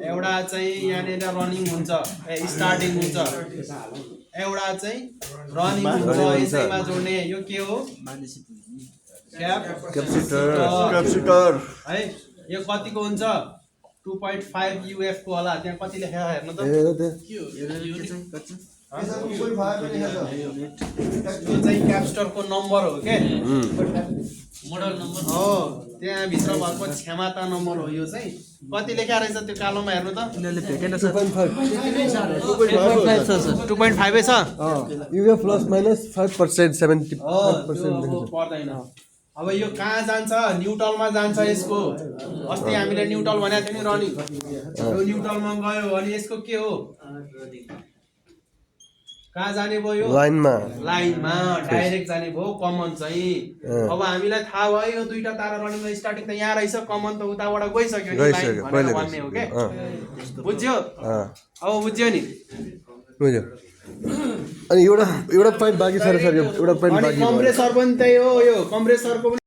एउटा चाहिँ यहाँनिर रनिङ हुन्छ स्टार्टिङ हुन्छ एउटा चाहिँ रनिङ हुन्छ यसैमा जोड्ने यो के हो क्यापेसिटर है यो कतिको हुन्छ 2.5 UF को होला त्यहाँ कति लेखेको हेर्नु त यो चाहिँ क्यापेसिटरको नम्बर हो के मोडल नम्बर हो त्यहाँ भित्र भएको क्षमता नम्बर हो यो चाहिँ कति लेखेको रहेछ त्यो कालोमा हेर्नु त 2.5 छ UF प्लस माइनस 5% 75% पर्दैन अब यो कहाँ जान्छ न्युट्रलमा जान्छ यसको अस्ति हामीले न्युट्रल भनेको थियो नि रनिङ यो न्युट्रलमा गयो अनि यसको के हो कहाँ जाने भयो लाइनमा डाइरेक्ट जाने भयो कमन चाहिँ अब हामीलाई थाहा भयो यो दुईटा तारा रनिङमा स्टार्टिङ त यहाँ रहेछ कमन त उताबाट गइसक्यो नि लाइन भनेर भन्ने हो के बुझ्यो अब बुझ्यो नि बुझ्यो अनि एउटा पाइप बाँकी छ सर यो एउटा पाइप बाँकी कम्प्रेसर पनि त्यही हो यो कम्प्रेसरको